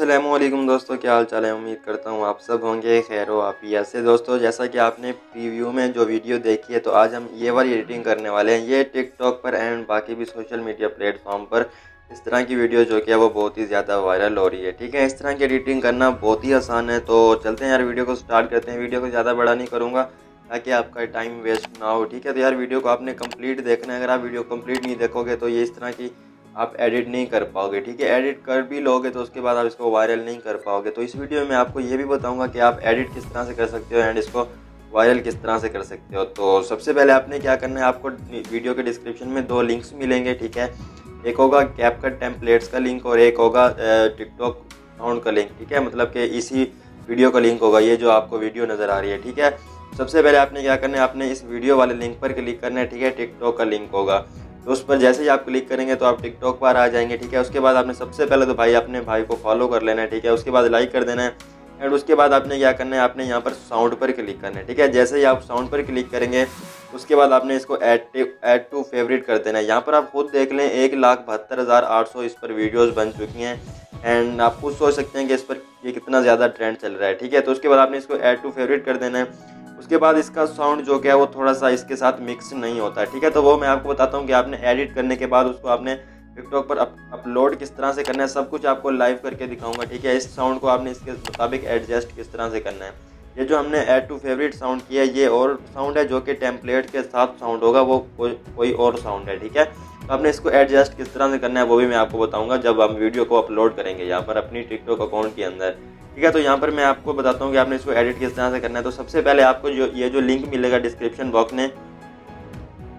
अस्सलामुअलैकुम दोस्तों, क्या हाल चाल है। उम्मीद करता हूँ आप सब होंगे खैर व आफियत से। दोस्तों जैसा कि आपने प्रीव्यू में जो वीडियो देखी है, तो आज हम ये वाली एडिटिंग करने वाले हैं। ये टिकटॉक पर एंड बाकी भी सोशल मीडिया प्लेटफॉर्म पर इस तरह की वीडियो जो कि है वो बहुत ही ज़्यादा वायरल हो रही है। ठीक है, इस तरह की एडिटिंग करना बहुत ही आसान है। तो चलते हैं यार, वीडियो को स्टार्ट करते हैं। वीडियो को ज़्यादा बड़ा नहीं करूँगा ताकि आपका टाइम वेस्ट ना हो। ठीक है, तो यार वीडियो को आपने कंप्लीट देखना है। अगर आप वीडियो कंप्लीट नहीं देखोगे तो ये इस तरह की आप एडिट नहीं कर पाओगे। ठीक है, एडिट कर भी लोगे तो उसके बाद आप इसको वायरल नहीं कर पाओगे। तो इस वीडियो में आपको ये भी बताऊंगा कि आप एडिट किस तरह से कर सकते हो एंड इसको वायरल किस तरह से कर सकते हो। तो सबसे पहले आपने क्या करना है, आपको वीडियो के डिस्क्रिप्शन में दो लिंक्स मिलेंगे। ठीक है, एक होगा कैपकट टेम्पलेट्स का लिंक और एक होगा टिकटॉक साउंड का लिंक। ठीक है, मतलब कि इसी वीडियो का लिंक होगा ये जो आपको वीडियो नज़र आ रही है। ठीक है, सबसे पहले आपने क्या करना है, आपने इस वीडियो वाले लिंक पर क्लिक करना है। ठीक है, टिकटॉक का लिंक होगा, तो उस पर जैसे ही आप क्लिक करेंगे तो आप टिकटॉक पर आ जाएंगे। ठीक है, उसके बाद आपने सबसे पहले तो भाई अपने भाई को फॉलो कर लेना है। ठीक है, उसके बाद लाइक कर देना है एंड उसके बाद आपने क्या करना है, आपने यहाँ पर साउंड पर क्लिक करना है। ठीक है, जैसे ही आप साउंड पर क्लिक करेंगे उसके बाद आपने इसको ऐड टू फेवरेट कर देना है। यहाँ पर आप खुद देख लें 1,72,800 इस पर वीडियोस बन चुकी हैं एंड आप खुद सोच सकते हैं कि इस पर ये कितना ज़्यादा ट्रेंड चल रहा है। ठीक है, तो उसके बाद आपने इसको ऐड टू फेवरेट कर देना है। उसके बाद इसका साउंड जो क्या है वो थोड़ा सा इसके साथ मिक्स नहीं होता है। ठीक है, तो वो मैं आपको बताता हूँ कि आपने एडिट करने के बाद उसको आपने टिकटॉक पर अपलोड किस तरह से करना है, सब कुछ आपको लाइव करके दिखाऊंगा। ठीक है, इस साउंड को आपने इसके मुताबिक एडजस्ट किस तरह से करना है। ये जो हमने ऐड टू फेवरेट साउंड किया है ये और साउंड है, जो कि टेम्पलेट के साथ साउंड होगा वो कोई और साउंड है। ठीक है, तो आपने इसको एडजस्ट किस तरह से करना है वो भी मैं आपको बताऊंगा जब हम वीडियो को अपलोड करेंगे यहाँ पर अपनी टिकटॉक अकाउंट के अंदर। ठीक है, तो यहाँ पर मैं आपको बताता हूँ कि आपने इसको एडिट किस तरह से करना है। तो सबसे पहले आपको जो लिंक मिलेगा डिस्क्रिप्शन बॉक्स में,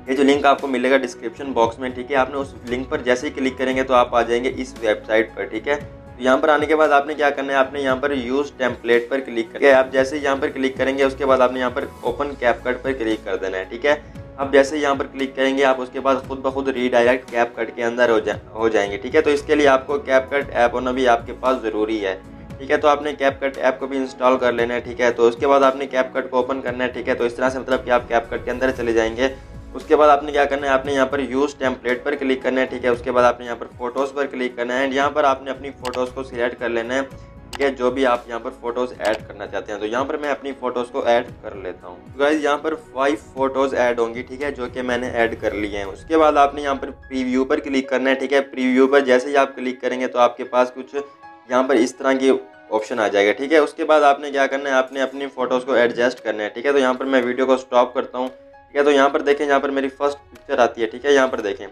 ये जो लिंक आपको मिलेगा डिस्क्रिप्शन बॉक्स में, ठीक है, आपने उस लिंक पर जैसे ही क्लिक करेंगे तो आप आ जाएंगे इस वेबसाइट पर। ठीक है, तो यहाँ पर आने के बाद आपने क्या करना है, आपने यहाँ पर यूज टेम्पलेट पर क्लिक करके आप जैसे ही यहाँ पर क्लिक करेंगे उसके बाद आपने यहाँ पर ओपन कैपकट पर क्लिक कर देना है। ठीक है, आप जैसे ही यहाँ पर क्लिक करेंगे आप उसके बाद खुद ब खुद रीडायरेक्ट कैपकट के अंदर हो जाएंगे। ठीक है, तो इसके लिए आपको कैपकट ऐप होना भी आपके पास ज़रूरी है। ठीक है, तो आपने कैपकट ऐप को भी इंस्टॉल कर लेना है। ठीक है, तो उसके बाद आपने कैपकट को ओपन करना है। ठीक है, तो इस तरह से मतलब कि आप कैपकट के अंदर चले जाएंगे। उसके बाद आपने क्या करना है, आपने यहाँ पर यूज़ टेम्पलेट पर क्लिक करना है। ठीक है, उसके बाद आपने यहाँ पर फोटोज़ पर क्लिक करना है एंड यहाँ पर आपने अपनी फ़ोटोज़ को सिलेक्ट कर लेना है। ठीक है, जो भी आप यहाँ पर फोटोज़ ऐड करना चाहते हैं, तो यहाँ पर मैं अपनी फ़ोटोज़ को ऐड कर लेता हूँ। तो गाइस यहाँ पर 5 फोटोज़ ऐड होंगी। ठीक है, जो कि मैंने ऐड कर लिए हैं। उसके बाद आपने यहाँ पर प्रीव्यू पर क्लिक करना है। ठीक है, प्रीव्यू पर जैसे ही आप क्लिक करेंगे तो आपके पास कुछ यहाँ पर इस तरह की ऑप्शन आ जाएगा। ठीक है, उसके बाद आपने क्या करना है, आपने अपनी फ़ोटोज़ को एडजस्ट करना है। ठीक है, तो यहाँ पर मैं वीडियो को स्टॉप करता हूँ। ठीक है, तो यहाँ पर देखें, यहाँ पर मेरी फर्स्ट पिक्चर आती है। ठीक है, यहाँ पर देखें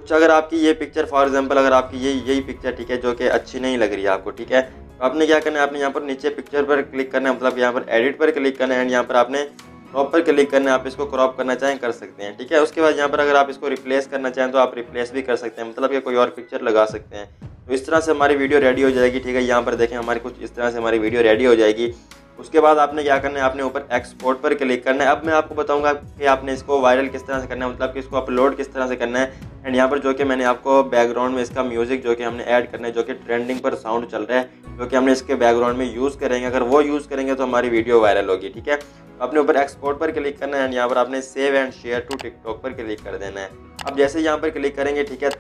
कुछ अगर आपकी ये पिक्चर फॉर एग्जांपल अगर आपकी यही पिक्चर, ठीक है, जो कि अच्छी नहीं लग रही है आपको, ठीक है, तो आपने क्या करना है, आपने यहाँ पर नीचे पिक्चर पर क्लिक करना है, मतलब यहाँ पर एडिट पर क्लिक करना है एंड यहाँ पर आपने क्रॉप पर क्लिक करना है। आप इसको क्रॉप करना चाहें कर सकते हैं। ठीक है, उसके बाद यहाँ पर अगर आप इसको रिप्लेस करना चाहें तो आप रिप्लेस भी कर सकते हैं, मतलब कि कोई और पिक्चर लगा सकते हैं। तो इस तरह से हमारी वीडियो रेडी हो जाएगी। ठीक है, यहाँ पर देखें हमारी कुछ इस तरह से हमारी वीडियो रेडी हो जाएगी। उसके बाद आपने क्या करना है, आपने ऊपर एक्सपोर्ट पर क्लिक करना है। अब मैं आपको बताऊंगा कि आपने इसको वायरल किस तरह से करना है, मतलब कि इसको अपलोड किस तरह से करना है। एंड यहाँ पर जो कि मैंने आपको बैकग्राउंड में इसका म्यूजिक जो कि हमने ऐड करना है, जो कि ट्रेंडिंग पर साउंड चल रहा है, जो कि हमने इसके बैकग्राउंड में यूज़ करेंगे। अगर वो यूज़ करेंगे तो हमारी वीडियो वायरल होगी। ठीक है, आपने ऊपर एक्सपोर्ट पर क्लिक करना है एंड यहाँ पर आपने save and share to TikTok पर क्लिक कर देना है। अब जैसे यहाँ पर क्लिक करेंगे, ठीक है,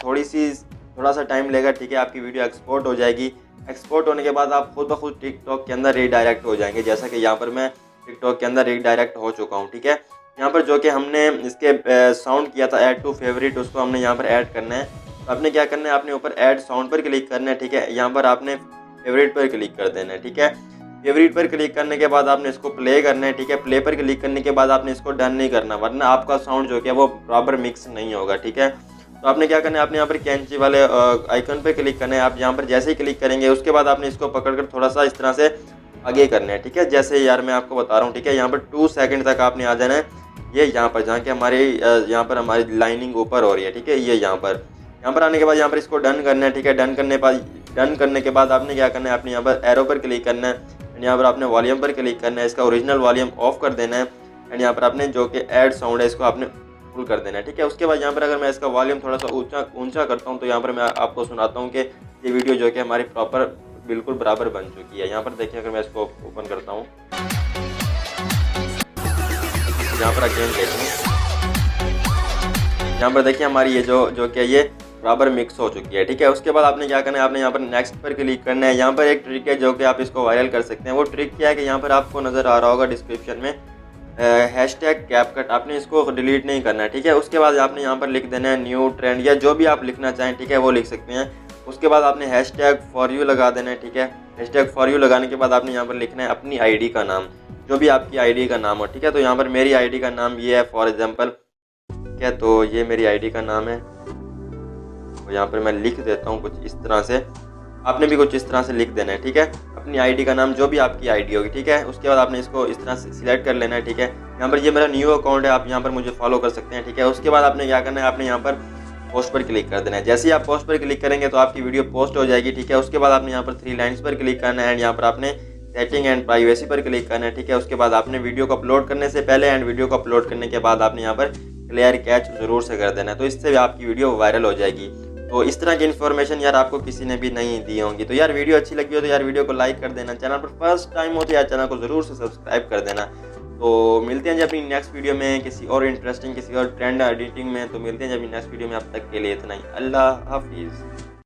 थोड़ा सा टाइम लेगा। ठीक है, आपकी वीडियो एक्सपोर्ट हो जाएगी। एक्सपोर्ट होने के बाद आप खुद ब खुद टिकटॉक के अंदर रीडायरेक्ट हो जाएंगे, जैसा कि यहाँ पर मैं टिकटॉक के अंदर रीडायरेक्ट हो चुका हूँ। ठीक है, यहाँ पर जो कि हमने इसके साउंड किया था ऐड टू फेवरेट, उसको हमने यहाँ पर ऐड करना है। तो आपने क्या करना है, आपने ऊपर ऐड साउंड पर क्लिक करना है। ठीक है, यहाँ पर आपने फेवरेट पर क्लिक कर देना है। ठीक है, फेवरेट पर क्लिक करने के बाद आपने इसको प्ले करना है। ठीक है, प्ले पर क्लिक करने के बाद आपने इसको डन नहीं करना, वरना आपका साउंड जो कि वो बराबर मिक्स नहीं होगा। ठीक है, तो आपने क्या करना है, आपने यहाँ पर कैंची वाले आइकन पे क्लिक करना है। आप यहाँ पर जैसे ही क्लिक करेंगे उसके बाद आपने इसको पकड़कर थोड़ा सा इस तरह से आगे करना है। ठीक है, जैसे यार मैं आपको बता रहा हूँ। ठीक है, यहाँ पर 2 सेकंड तक आपने आ जाना है, ये यहाँ पर जहाँ के यहाँ पर हमारी लाइनिंग ऊपर हो रही है। ठीक है, ये यहाँ पर आने के बाद यहाँ पर इसको डन करना है। ठीक है, डन करने के बाद आपने क्या करना है, आपने यहाँ पर एरो पर क्लिक करना है एंड यहाँ पर आपने वॉल्यूम पर क्लिक करना है, इसका ओरिजिनल वॉल्यूम ऑफ कर देना है एंड यहाँ पर आपने जो कि ऐड साउंड है इसको आपने फुल कर देना है। ठीक है, उसके बाद यहाँ पर अगर मैं इसका वॉल्यूम थोड़ा सा ऊंचा करता हूँ तो यहाँ पर मैं आपको सुनाता हूँ कि ये वीडियो जो कि हमारी प्रॉपर बिल्कुल बराबर बन चुकी है। यहाँ पर देखिए, अगर मैं इसको ओपन करता हूँ, यहाँ पर अगेन देखिए, यहाँ पर देखिए हमारी ये जो कि ये बराबर मिक्स हो चुकी है। ठीक है, उसके बाद आपने क्या करना है, आपने यहाँ पर नेक्स्ट पर क्लिक करना है। यहाँ पर एक ट्रिक है जो कि आप इसको वायरल कर सकते हैं। वो ट्रिक क्या है कि यहाँ पर आपको नज़र आ रहा होगा डिस्क्रिप्शन में हैशटैग कैपकट, आपने इसको डिलीट नहीं करना है। ठीक है, उसके बाद आपने यहाँ पर लिख देना है न्यू ट्रेंड या जो भी आप लिखना चाहें, ठीक है, वो लिख सकते हैं। उसके बाद आपने हैशटैग फॉर यू लगा देना है। ठीक है, हैशटैग फॉर यू लगाने के बाद आपने यहाँ पर लिखना है अपनी आईडी का नाम, जो भी आपकी आईडी का नाम हो। ठीक है, तो यहाँ पर मेरी आईडी का नाम ये है फॉर एग्जांपल। ठीक है, तो ये मेरी आईडी का नाम है, तो यहाँ पर मैं लिख देता हूँ कुछ इस तरह से। आपने भी कुछ इस तरह से लिख देना है। ठीक है, अपनी आईडी का नाम, जो भी आपकी आईडी होगी। ठीक है, उसके बाद आपने इसको इस तरह से सिलेक्ट कर लेना है। ठीक है, यहाँ पर ये मेरा न्यू अकाउंट है, आप यहाँ पर मुझे फॉलो कर सकते हैं। ठीक है, उसके बाद आपने क्या करना है, आपने यहाँ पर पोस्ट पर क्लिक कर देना है। जैसे ही आप पोस्ट पर क्लिक करेंगे तो आपकी वीडियो पोस्ट हो जाएगी। ठीक है, उसके बाद आपने यहाँ पर 3 लाइन्स पर क्लिक करना है एंड यहाँ पर आपने सेटिंग एंड प्राइवेसी पर क्लिक करना है। ठीक है, उसके बाद आपने वीडियो को अपलोड करने से पहले एंड वीडियो को अपलोड करने के बाद आपने यहाँ पर क्लियर कैच ज़रूर से कर देना है, तो इससे भी आपकी वीडियो वायरल हो जाएगी। तो इस तरह की इन्फॉर्मेशन यार आपको किसी ने भी नहीं दी होंगी। तो यार वीडियो अच्छी लगी हो तो यार वीडियो को लाइक कर देना, चैनल पर फर्स्ट टाइम हो तो यार चैनल को ज़रूर से सब्सक्राइब कर देना। तो मिलते हैं जी अपनी नेक्स्ट वीडियो में किसी और इंटरेस्टिंग, किसी और ट्रेंड एडिटिंग में। तो मिलते हैं जब नेक्स्ट वीडियो में, अब तक के लिए इतना ही। अल्लाह हाफिज़।